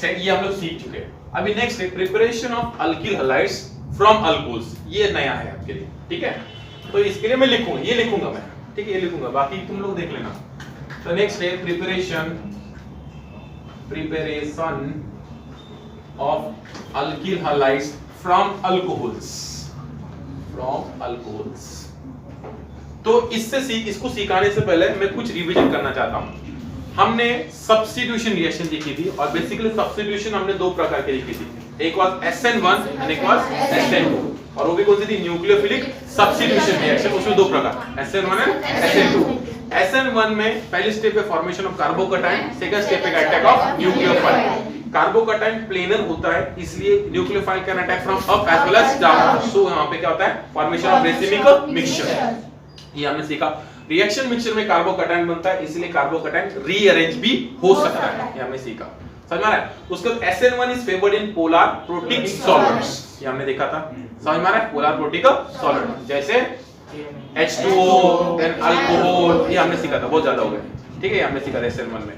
Next है, ये हम लोग सीख चुके हैं। अभी नेक्स्ट है preparation of alkyl halides from alcohols. ये नया है आपके लिए, ठीक है। तो इसके लिए मैं लिखूंगा, ये लिखूंगा मैं, ठीक है, ये लिखूंगा, बाकी तुम लोग देख लेना। तो नेक्स्ट है preparation of alkyl halides from alcohols, तो इसको सिखाने से पहले मैं कुछ रिवीजन करना चाहता हूं। हमने सब्स्टिट्यूशन रिएक्शन देखी थी, और बेसिकली सब्स्टिट्यूशन हमने दो प्रकार की देखी थी, एक वाज SN1 और एक वाज SN2, और वो भी कौन सी थी, न्यूक्लियोफिलिक सब्स्टिट्यूशन रिएक्शन। उसमें दो प्रकार, SN1 एंड SN2। SN1 में पहली स्टेप है formation of carbocation, second step है attack of nucleophile. Carbocation planar होता है, इसलिए nucleophile can attack from up as well as down. So यहां पे क्या होता है, फॉर्मेशन ऑफ रेसिमिक मिक्सचर, ये हमने सीखा। रिएक्शन मिक्सचर में कार्बोकैटायन बनता है, इसलिए कार्बोकैटायन रीअरेंज भी हो सकता है, ये हमने सीखा, समझ में आ रहा है। उसके बाद SN1 is favoured in polar protic solvents, ये हमने देखा था, समझ में आ रहा है, पोलर प्रोटिक सॉल्वेंट जैसे H2O देन अल्कोहल, ये हमने सीखा था, बहुत ज्यादा हो गया, ठीक है, ये हमने सीखा था SN1 में।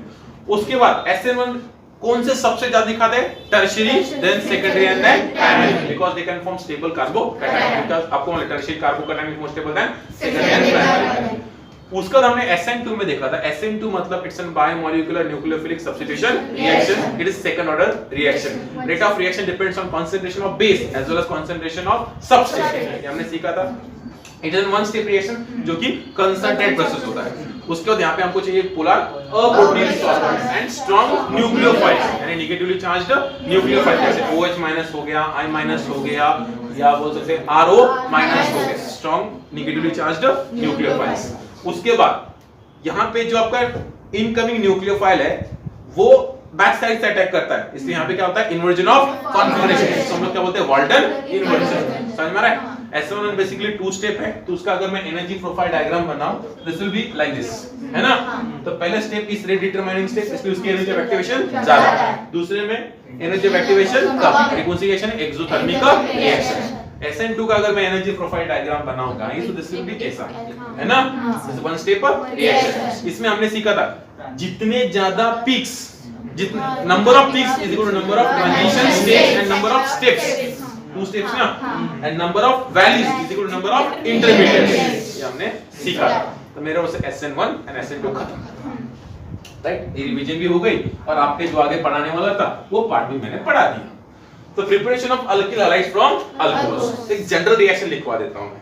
उसके बाद SN1 कौन से सबसे ज्यादा दिखाते हैं, tertiary then secondary and then primary, because they can form stable carbocation, because आपको मालूम है tertiary carbocation is more stable than secondary and primary. उसका हमने SN2 में देखा था, SN2 मतलब it's an biomolecular nucleophilic substitution reaction, it is second order reaction. Rate of reaction depends on concentration of base as well as concentration of substitution, ये हमने सीखा था। It is one step reaction जो कि concentrate process होता है। उसके बाद यहाँ पे हमको चाहिए polar aprotic solvent and strong nucleophile, यानी नेगेटिवली चार्ज्ड न्यूक्लियोफाइल, जैसे OH माइनस हो गया, I माइनस हो गया, या बोल सकते हैं RO माइनस हो गया, स्ट्रांग नेगेटिवली चार्ज्ड न्यूक्लियोफाइल्स। उसके बाद यहाँ पे जो आपका इनकमिंग न्यूक्लियोफाइल है वो बैक साइड से अटैक करता है, इसलिए यहाँ पे क्या होता है, इन्वर्जन ऑफ कॉन्फिगरेशन, हम लोग क्या बोलते हैं, वाल्टन इन्वर्जन, समझ में आ रहा है। SN1 बेसिकली टू स्टेप है, तो उसका अगर मैं एनर्जी प्रोफाइल डायग्राम बनाऊं, this will be like this, है ना। तो पहले step is rate determining step, इसलिए उसकी एनर्जी ऑफ एक्टिवेशन ज्यादा है, दूसरे में energy of activation come, frequency exothermic reaction. SN2 का अगर मैं एनर्जी प्रोफाइल डायग्राम बनाऊंगा, तो दिस विल बी ऐसा, है ना, दिस वन स्टेप रिएक्शन। इसमें हमने सीखा था जितने ज्यादा पीक्स, जितने number of peaks is equal to number of transition stage and number of steps, two steps ना, and number of values is equal to number of intermediates, ये हमने सीखा था। तो मेरे ओर से SN1 एंड SN2 खत्म, राइट, ये रिवीजन भी हो गई, और आपके जो आगे पढ़ाने वाला था वो पार्ट भी मैंने पढ़ा दिया। तो preparation of alkyl halides from alcohols, एक जनरल रिएक्शन लिखवा देता हूं मैं।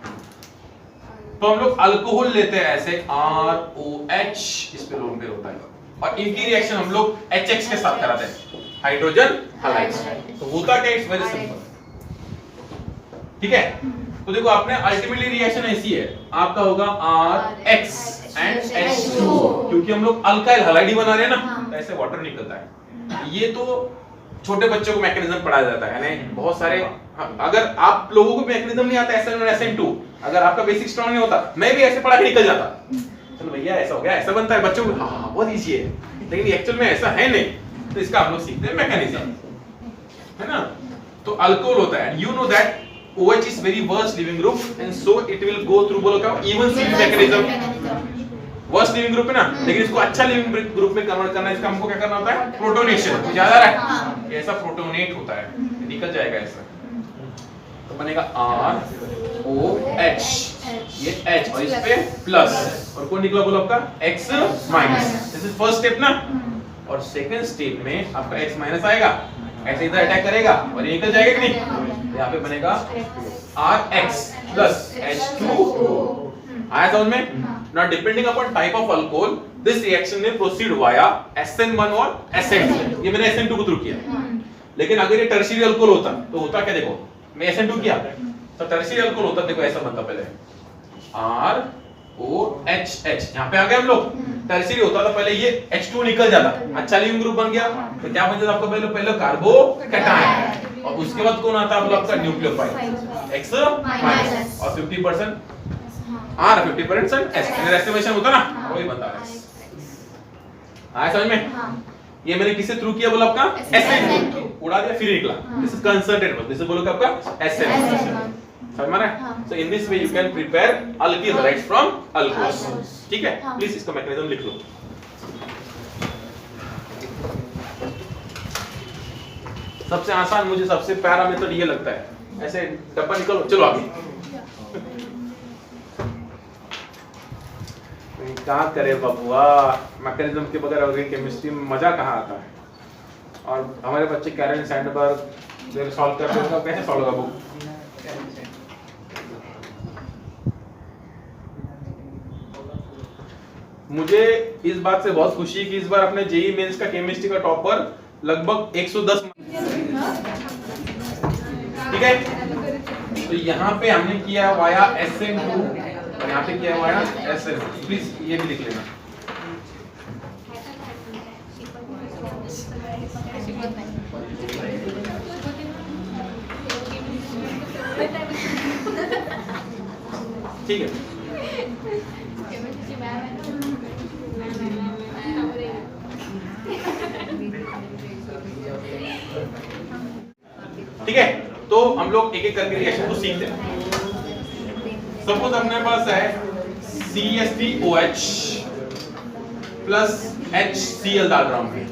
तो हम लोग अल्कोहल लेते हैं ऐसे ROH, इस पे लोन पे होता है, और इनकी रिएक्शन हम लोग HX के साथ कराते हैं, हाइड्रोजन हैलाइड्स। तो होता क्या, इट्स वेरी सिंपल, ठीक है। तो देखो आपने अल्टीमेटली रिएक्शन ऐसी है, आपका होगा RX एंड H2O, क्योंकि हम लोग अल्काइल हैलाइड ही बना रहे हैं ना, तो ऐसे वाटर निकलता है। ये तो छोटे बच्चों को मैकेनिज्म पढ़ाया जाता है, यानी बहुत सारे, अगर आप लोगों को मैकेनिज्म नहीं आता SN1 और SN2, अगर आपका बेसिक स्ट्रांग नहीं होता, मैं भी ऐसे पढ़ा के निकल जाता, चलो भैया ऐसा हो गया, ऐसा बनता है बच्चों को, हाँ बहुत इजी है, लेकिन एक्चुअल में ऐसा है नहीं। तो इसका हम लोग सीखते हैं मैकेनिज्म, है ना। तो अल्कोहल होता है, you know that OH is very worst living group and so it will go through बोलो क्या, even cell mechanism, worst living group है ना, लेकिन इसको अच्छा living group में कन्वर्ट करना है, इसका हमको क्या करना होता है, प्रोटोनेशन, ज्यादा रहा है, ऐसा प्रोटोनेट होता है, निकल जाएगा ऐसा, तो बनेगा ROH, ये H और इस पे प्लस, और कौन निकला बोलो आपका X minus, this is first step ना। और सेकंड स्टेप में आपका X माइनस आएगा, ऐसे इधर अटैक करेगा और ये निकल जाएगा कि नहीं, यहाँ पे बनेगा RX प्लस H2O, आया समझ में। Now depending upon type of alcohol, this reaction may proceed via SN1 और SN2, ये मैंने SN2 को थ्रू किया, लेकिन अगर ये टर्शियरी अल्कोहल होता तो होता क्या, देखो मैं SN2 किया, तो टर्शियरी अल्कोहल होता, देखो ऐसा बनता, पहले ROHH, यहाँ पे आ गए हम लोग, टर्शियरी होता तो पहले ये H2 निकल जाता, अच्छा लिविंग ग्रुप बन गया, तो क्या बन जाता आपका, पहले कार्बोकैटायन, और उसके बाद कौन आता है आपका न्यूक्लियोफाइल X माइनस, और 50% R 50% S, एस्टिमेशन होता ना, वही बता रहा है, आया समझ में। ये मैंने किसे थ्रू किया बोला आपका, SN2, उड़ा दिया फिर निकला, this is concentrate, this is बोलो आपका SN2, समझ में आ रहा है। So in this way you can prepare alkyl halides from alcohols, ठीक है। प्लीज इसका मैकेनिज्म लिख लो। सबसे आसान मुझे सबसे प्यारा मेथड ये लगता है, ऐसे डब्बा निकालो, चलो आगे। क्या करे बबुआ, मैकेनिज्म के बगैर ऑर्गेनिक केमिस्ट्री में मजा कहाँ आता है। और हमारे बच्चे कैरन सैंडबर्ग सॉल्व करते हैं, कैसे सॉल्व होगा बुक। मुझे इस बात से बहुत खुशी है कि इस बार अपने जेईई मेंस का केमिस्ट्री का टॉपर लगभग 110, ठीक है। तो यहाँ पे हमने किया वाया SN2 और यहाँ पे किया वाया SN, प्लीज ये भी लिख लेना। ठीक है, ठीक है। तो हम लोग एक एक करके रिएक्शन को सीखते हैं। सपोज अपने पास है CH3OH प्लस HCl डाल रहा हूं मैं,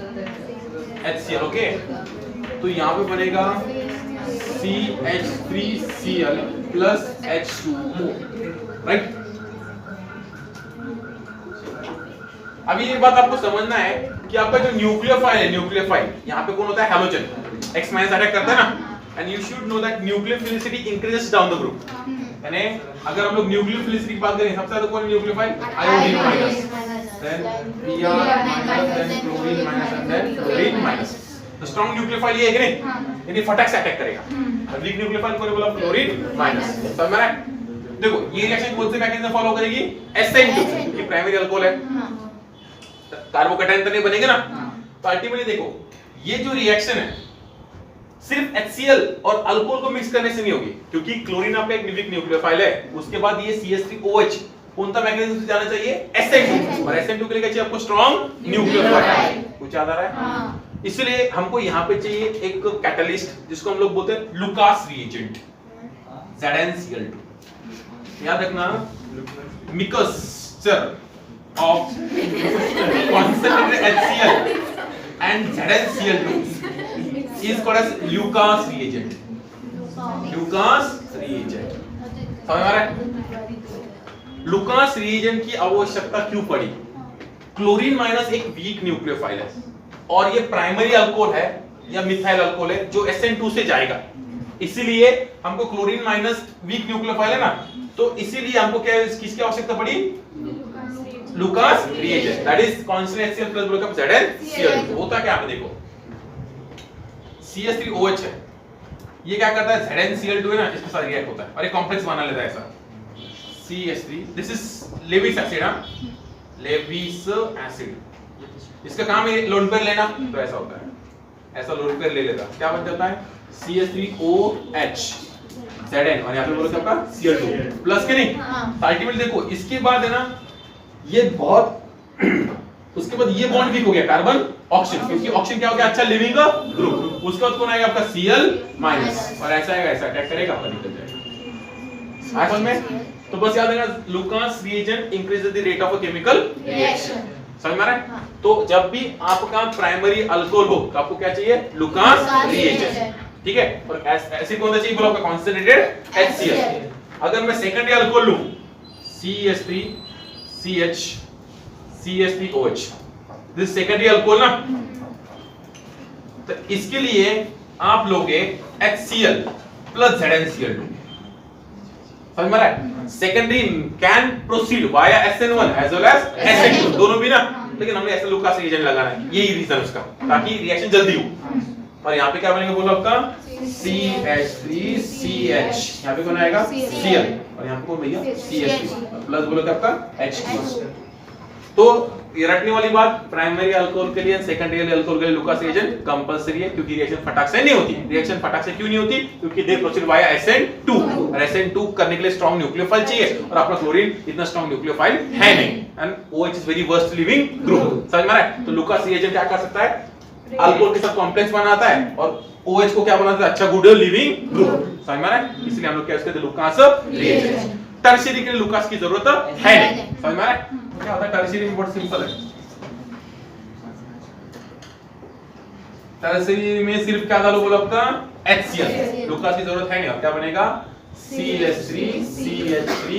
HCl, ओके। तो यहाँ पे बनेगा CH3Cl प्लस H2O, राइट। अभी ये बात आपको समझना है कि आपका जो न्यूक्लियोफाइल है, न्यूक्लियोफाइल यहाँ पे कौन होता है, हैलोजन, X- अटैक करता है ना। And you should know that nucleophilicity increases down the group. यानी अगर हम लोग न्यूक्लियोफिलिसिटी की बात करें, सबसे ज्यादा कौन nucleophile, iodine minus, then Br minus, then chlorine minus, and then fluorine minus. तो स्ट्रांग न्यूक्लियोफाइल ये है कि नहीं, यानी फटाक से अटैक करेगा। और वीक न्यूक्लियोफाइल को बोला फ्लोरीन माइनस। समझ में आ रहा है? देखो ये रिएक्शन कौन से मैकेनिज्म फॉलो करेगी, SN2 की प्राइमरी अल्कोहल है, कार्बोकैटायन तो नहीं बनेगा ना। तो अल्टीमेटली देखो ये जो रिएक्शन है सिर्फ HCl और अल्कोहल को मिक्स करने से नहीं होगी, क्योंकि क्लोरीन आपका एक वीक न्यूक्लियोफाइल है। उसके बाद ये CH3OH कौन सा मैकेनिज्म से जाना चाहिए, SN2, और SN2 के लिए चाहिए आपको स्ट्रांग न्यूक्लियोफाइल। कुछ याद आ रहा है? इसलिए हमको यहाँ पे चाहिए एक कैटलिस्ट जिसको हम लोग बोलते हैं लुकास रिएजेंट, ZnCl2। याद रखना, mixture of concentrated HCl and ZnCl2 is called as Lucas reagent. Lucas reagent, समझ में आ रहा है? लुकास रिएजेंट की आवश्यकता क्यों पड़ी? क्लोरीन माइनस एक वीक न्यूक्लियोफाइल है और ये प्राइमरी अल्कोहल है या मिथाइल अल्कोहल है जो SN2 से जाएगा। इसीलिए हमको क्लोरीन माइनस वीक न्यूक्लियोफाइल है ना, तो इसीलिए हमको क्या किसकी आवश्यकता पड़ी, Lucas reagent, that is constant HCl plus breakup ZnCl2। होता क्या है देखो, CH3OH है, ये क्या करता है, ZnCl2 है ना, इसके साथ रिएक्ट होता है और एक कॉम्प्लेक्स बना लेता है ऐसा CH3, this is Lewis acid, Lewis acid. इसका काम है लोन पेयर लेना, तो ऐसा होता है, ऐसा लोन पेयर ले लेता, क्या बन जाता है CH3OH Zn, और यहाँ पे बोलो आपका Cl2 प्लस के नहीं। अल्टीमेटली देखो इसके बाद है ना ये बहुत उसके बाद ये बॉन्ड वीक हो गया, कार्बन ऑक्सीजन, क्योंकि ऑक्सीजन क्या हो गया, अच्छा लिविंग ग्रुप। उसके बाद कौन आएगा आपका Cl माइनस, और ऐसा आएगा, ऐसा अटैक करेगा, आपका निकल जाएगा। समझ में? तो बस याद रखना, Lucas reagent increases the rate of a chemical reaction. समझ में आ रहा है? तो जब भी आपका प्राइमरी अल्कोहल हो तो आपको क्या चाहिए, लुकास रिएजेंट, ठीक है। और ऐसे कौन सा चाहिए बोला, आपका कॉन्सेंट्रेटेड HCl। अगर मैं सेकेंडरी अल्कोहल लूं CH3OH, दिस सेकेंडरी अल्कोहल ना, तो इसके लिए आप लोगे HCl प्लस ZnCl2। समझ में आ रहा है? Secondary can proceed via SN1 as well as SN2, दोनों भी ना, लेकिन हमने ऐसा लुकास रिएजेंट लगाना है, यही रीजन उसका, ताकि रिएक्शन जल्दी हो। और यहाँ पे क्या बनेगा बोलो आपका CH3CH, यहाँ पे कौन आएगा Cl, और यहाँ पे कौन भैया CH3 प्लस बोलो क्या आपका H2। तो ये रखने वाली बात, प्राइमरी अल्कोहल के लिए सेकेंडरी अल्कोहल के लिए लुकास रिएजेंट कंपलसरी है, क्योंकि रिएक्शन फटाक से नहीं होती। रिएक्शन फटाक से क्यों नहीं होती, क्योंकि दे प्रोसीड वाया SN2, और SN2 करने के लिए स्ट्रांग न्यूक्लियोफाइल चाहिए, और आपका क्लोरीन इतना स्ट्रांग न्यूक्लियोफाइल है नहीं, and OH is very worst leaving group. समझ में आ रहा है? तो लुकास रिएजेंट क्या कर सकता है, अल्कोहल के साथ कॉम्प्लेक्स बनाता है और OH को क्या बनाता है, अच्छा गुड लिविंग ग्रुप। समझ में आ रहा है? इसलिए हम लोग क्या उसके लुकास रिएजेंट। टर्शियरी के लिए लुकास की जरूरत है नहीं। समझ में आ रहा है? क्या होता है टर्शियरी में, बहुत सिंपल है। टर्शियरी में सिर्फ क्या डालो बोलो आपका HCl, लुकास की जरूरत है नहीं, क्या बनेगा CH3 CH3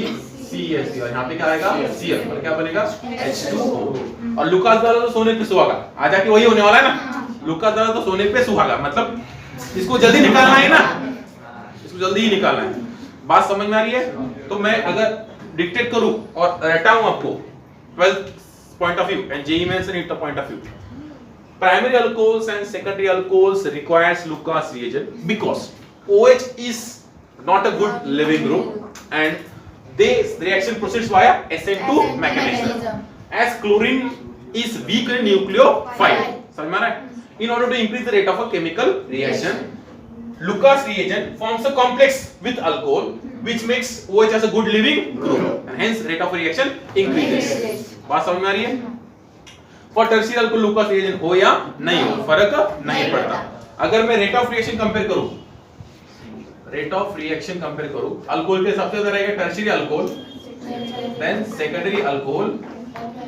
CH3 और यहाँ पे क्या आएगा Cl और क्या बनेगा H2O। और लुकास डालो तो सोने पे सुहागा, आ जाके वही होने वाला है ना, लुकास डालो तो सोने पे सुहागा, मतलब इसको जल्दी निकालना है ना, इसको जल्दी ही निकालना है। बात समझ में आ रही है? तो मैं अगर डिक्टेट करूं और रटा हूं आपको 12th point of view and JEE Mains and NEET point of view, primary alcohols and secondary alcohols requires Lucas reagent because OH is not a good living group and this reaction proceeds via SN2 mechanism as chlorine is weak nucleophile। समझ में आ रहा है? In order to increase the rate of a chemical reaction, Lucas reagent forms a complex with alcohol which makes OH as a good living group and hence rate of reaction increases। बात समझ में आ रही है? For tertiary alcohol Lucas reagent हो या नहीं हो फर्क नहीं पड़ता। अगर मैं रेट ऑफ रिएक्शन कंपेयर करूं, रेट ऑफ रिएक्शन कंपेयर करूं, अल्कोहल के सबसे ज्यादा रहेगा tertiary alcohol, then secondary alcohol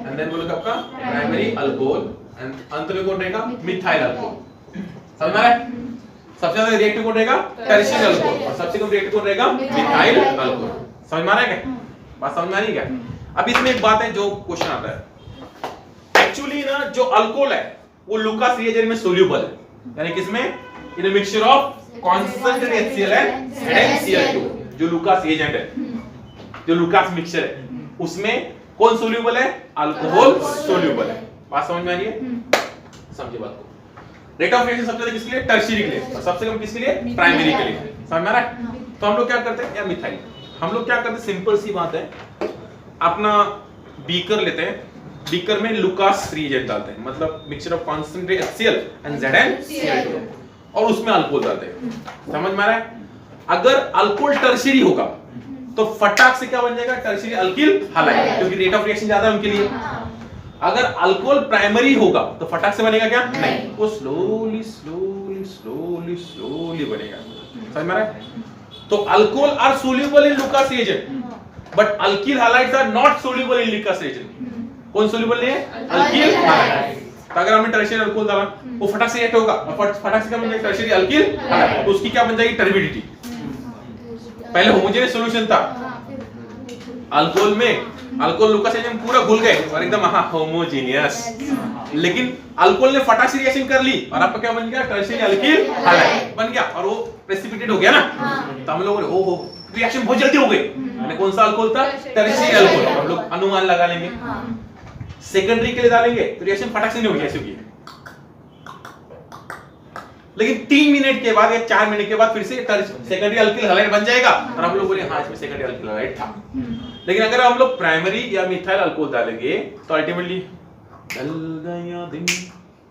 and then बोलो आपका प्राइमरी अल्कोहल एंड अंत में कौन रहेगा मिथाइल अल्कोहल। समझ में आ रहा है? सबसे ज्यादा रिएक्टिव कौन रहेगा टर्शियरी अल्कोहल और सबसे कम रिएक्टिव कौन रहेगा मिथाइल अल्कोहल। समझ में आ रहा है क्या? बात समझ में आ रही है क्या? अब इसमें एक बात है जो क्वेश्चन आता है, एक्चुअली ना जो अल्कोहल है वो लुकास रिएजेंट में सोल्यूबल है, यानी किसमें in a mixture of concentrated HCl and ZnCl2, जो लुकास रिएजेंट है, जो लुकास मिक्सचर है उसमें कौन सोल्यूबल है अल्कोहल सोल्यूबल है। बात समझ में आ रही है? समझिए बात को। रेट ऑफ रिएक्शन सबसे ज्यादा किसके लिए टर्शियरी के लिए और सबसे कम किसके लिए प्राइमरी के लिए। समझ में आ रहा है? तो हम लोग क्या करते हैं या मिथाइल, हम लोग क्या करते हैं सिंपल सी बात है, अपना बीकर लेते हैं, बीकर में लुकास रिएजेंट डालते हैं, मतलब mixture of concentrated HCl and ZnCl2 और उसमें अल्कोहल डालते हैं। समझ में आ रहा है? अगर अल्कोहल टर्शियरी होगा तो फटाक से क्या बन जाएगा टर्शियरी अल्किल हैलाइड, क्योंकि रेट ऑफ रिएक्शन ज्यादा है उनके लिए। अगर अल्कोहल प्राइमरी होगा तो फटाक से बनेगा क्या नहीं, वो स्लोली स्लोली स्लोली स्लोली बनेगा। समझ में आ रहा है? तो alcohol are soluble in Lucas reagent but alkyl halides are not soluble in Lucas reagent. कौन सोल्यूबल नहीं है अल्किल हैलाइड। तो अगर हमने टर्शियरी अल्कोहल डाला वो फटाक से रिएक्ट होगा और फटाक से क्या बन जाएगा टर्शियरी अल्किल हैलाइड, तो उसकी क्या बन जाएगी टर्बिडिटी। पहले होमोजेनियस सॉल्यूशन था अल्कोहल में, अल्कोहल लुकास रिएजेंट पूरा घुल गए और एकदम हां होमोजेनियस, लेकिन अल्कोहल ने फटाक से रिएक्शन कर ली और आपका क्या बन गया टर्शियरी अल्किल हैलाइड बन गया और वो प्रेसिपिटेट हो गया ना। तो हम लोगों ने ओहो रिएक्शन बहुत जल्दी हो गई, मैंने कौन सा अल्कोहल था टर्शियरी अल्कोहल, हम लोग अनुमान लगा लेंगे। सेकेंडरी के लिए डालेंगे तो रिएक्शन फटाक से नहीं होगी ऐसे होगी, लेकिन 3 मिनट के बाद या 4 मिनट के बाद फिर से सेकेंडरी अल्किल हैलाइड बन जाएगा और हम लोग बोले हाँ इसमें सेकेंडरी अल्किल हैलाइड था। लेकिन अगर हम लोग प्राइमरी या मिथाइल अल्कोहल डालेंगे तो अल्टीमेटली ढल गया दिन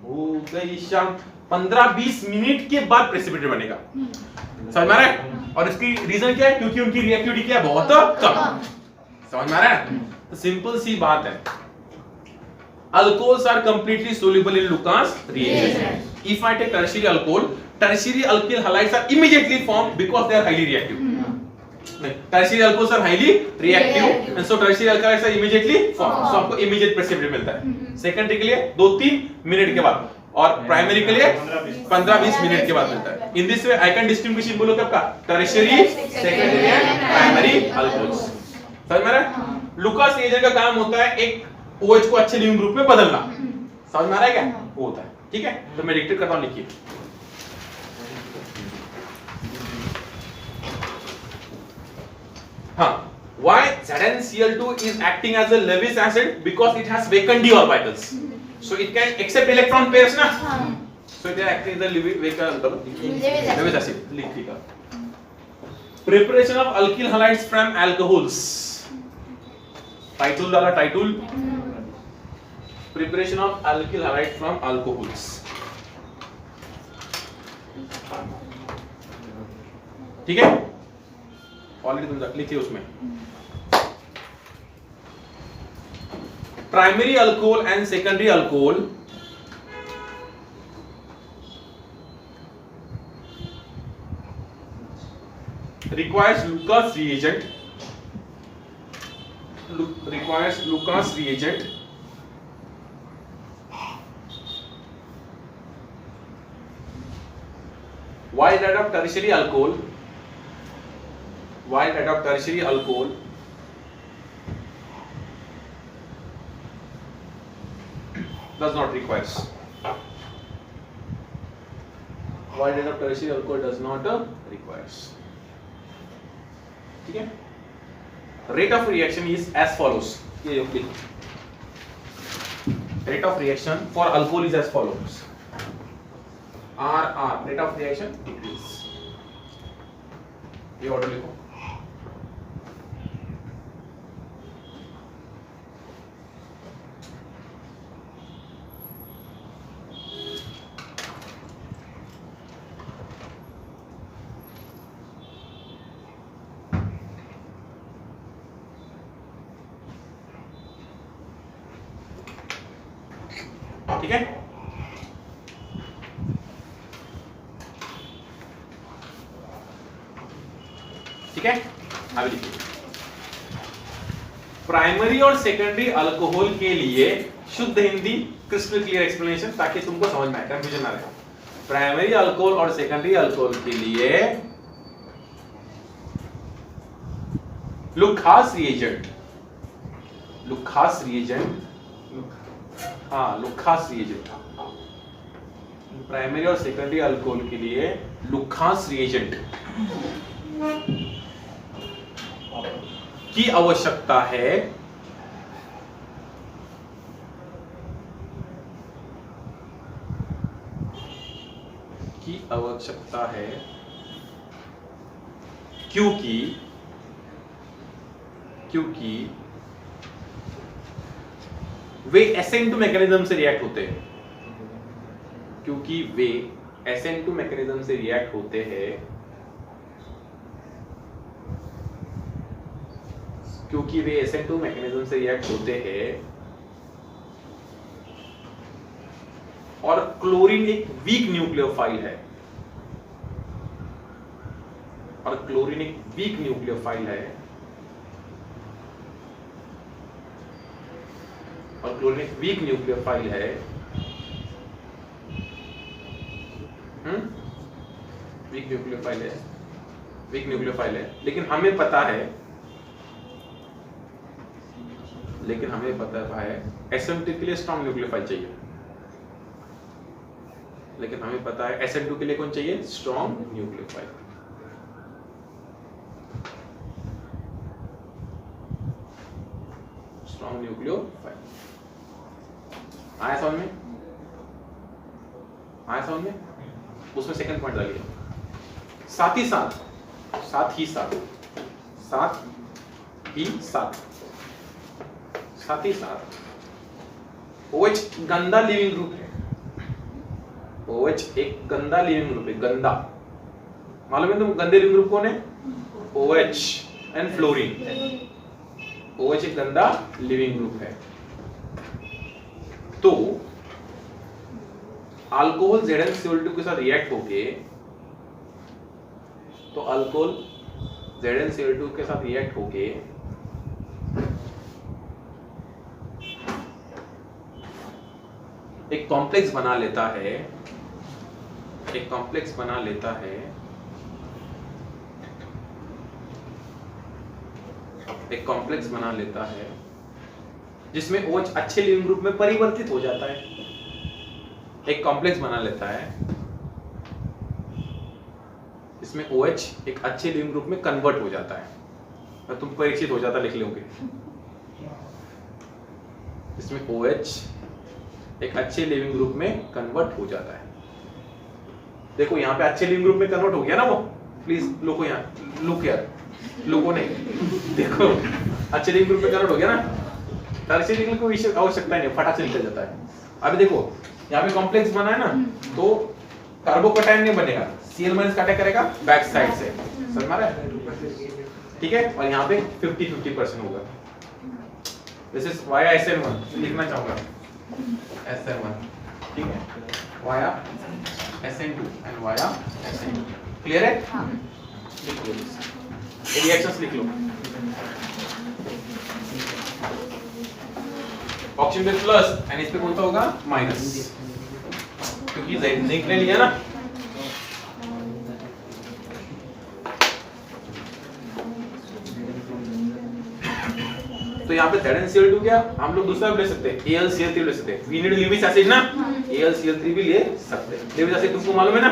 हो गई शाम 15-20 मिनट के बाद प्रेसिपिटेट बनेगा। समझ में आ रहा है? और इसकी रीजन क्या है, क्योंकि उनकी रिएक्टिविटी क्या है बहुत कम। समझ में आ रहा है? तो सिंपल सी बात है, alcohols are completely soluble in Lucas reagent. If I take tertiary alcohol, tertiary alkyl halides are immediately formed because they are highly reactive. Tertiary alcohols are highly reactive and so tertiary alkyls are immediately formed. So आपको immediate precipitate मिलता है। Secondary के लिए 2-3 minute के बाद और primary के लिए 15-20 मिनट के बाद मिलता है। In this way I can distinguish इन बोलो क्या आपका tertiary, secondary and primary alcohols। समझ में आ रहा है? Lucas reagent का काम होता है एक OH को अच्छे लिविंग ग्रुप में बदलना। समझ में आ रहा है क्या? वो होता है। ठीक है, तो मैं डिक्टेट करता हूं, लिखिए। हाँ, why ZnCl2 is acting as a Lewis acid because it has vacant d orbitals, so it can accept electron pairs ना, so it is acting as a Lewis acid। लिखिएगा preparation of alkyl halides from alcohols, title डाला, title preparation of alkyl halide from alcohols। ठीक है, already तुम लिखिए उसमें primary alcohol and secondary alcohol requires Lucas reagent, Why that of tertiary alcohol? Why that of tertiary alcohol does not requires? Why that of tertiary alcohol does not requires? ठीक है? Rate of reaction is as follows. ये लिखो. Rate of reaction for alcohol is as follows. RR, rate of reaction decrease. ये order लिखो. ठीक है? ठीक है? अभी लिखिए. प्राइमरी और सेकेंडरी अल्कोहल के लिए शुद्ध हिंदी क्रिस्टल क्लियर एक्सप्लेनेशन, ताकि तुमको समझ में आए, कंफ्यूजन ना रहे. प्राइमरी अल्कोहल और सेकेंडरी अल्कोहल के लिए लुखास रिएजेंट, लुखास रिएजेंट, हाँ लुखास रिएजेंट, प्राइमरी और सेकेंडरी अल्कोहल के लिए लुखास रिएजेंट की आवश्यकता है. की आवश्यकता है क्योंकि वे SN2 मैकेनिज्म से रिएक्ट होते हैं. क्योंकि वे SN2 मैकेनिज्म से रिएक्ट होते हैं. क्योंकि वे SN2 मैकेनिज्म से रिएक्ट होते हैं और क्लोरीन एक वीक न्यूक्लियोफाइल है, और क्लोरीन एक वीक न्यूक्लियोफाइल है, और क्लोरीन एक वीक न्यूक्लियोफाइल है. वीक न्यूक्लियोफाइल है, वीक न्यूक्लियोफाइल है. लेकिन हमें पता है SN2 के लिए स्ट्रॉन्ग न्यूक्लियोफाइल चाहिए. लेकिन हमें पता है SN2 के लिए कौन चाहिए? Strong nucleophile. Strong nucleophile. आया समझ में? आया समझ में? उसमें सेकंड पॉइंट डालिए. साथ ही साथ OH गंदा लिविंग ग्रुप है. OH एक गंदा लिविंग ग्रुप है. गंदा मालूम है तुम? गंदे लिविंग ग्रुप कौन है? OH and fluorine. OH एक गंदा लिविंग ग्रुप है. तो अल्कोहल ZnCl2 के साथ रिएक्ट होके, तो अल्कोहल ZnCl2 के साथ रिएक्ट होके एक कॉम्प्लेक्स बना लेता है, एक कॉम्प्लेक्स बना लेता है, एक कॉम्प्लेक्स बना लेता है जिसमें OH अच्छे लिविंग ग्रुप में परिवर्तित हो जाता है. एक कॉम्प्लेक्स बना लेता है इसमें OH एक अच्छे लिविंग ग्रुप में कन्वर्ट हो जाता है. और तुम परिचित हो जाता लिख लोगे. इसमें OH एक अच्छे लिविंग ग्रुप में कन्वर्ट हो जाता है. देखो यहाँ पे अच्छे लिविंग ग्रुप में कन्वर्ट हो गया ना वो. प्लीज लोगों यहाँ लुक यार, लोगों नहीं, देखो अच्छे लिविंग ग्रुप में कन्वर्ट हो गया ना. टर्शियरी लिविंग को आवश्यकता नहीं, फटाक से निकल जाता है. अभी देखो यहाँ पे कॉम्प्लेक्स बना है ना, तो कार्बोकैटायन नहीं बनेगा, Cl- अटैक करेगा बैक साइड से. समझ में आ रहा है? ठीक है. और यहाँ पे 50-50% होगा. दिस इज वाया SN1 लिखना चाहूंगा. SN1 ठीक है, via SN2 and via SN2. Clear है? लिख लो, ये रिएक्शंस लिख लो. ऑक्सीजन पे प्लस एंड इस पे कौन सा होगा? माइनस, क्योंकि जिंक ने लिया ना. तो यहाँ पे ZnCl2 क्या हम लोग दूसरा भी ले सकते हैं, AlCl3 ले सकते हैं। वी नीड लीविस एसिड ना, AlCl3 भी ले सकते हैं। लीविस एसिड तुमको मालूम है ना,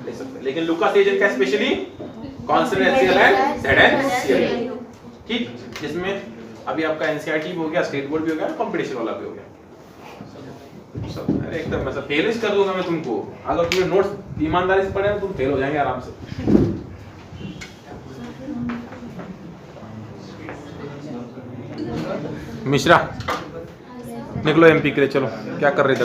ले सकते हैं। लेकिन लुकास एजेंट क्या specially constant HCl and ZnCl2, ठीक। जिसमें अभी आपका NCERT भी हो गया, स्टेट बोर्ड भी हो गया, कंपटीशन वाला भी हो गया सब। अरे एकदम मैं सब फेल कर दूंगा मैं तुमको, अगर तुम्हें नोट्स ईमानदारी से पढ़े तो तुम फेल हो जाएंगे आराम से। मिश्रा निकलो MP के लिए, चलो क्या कर रहे थे।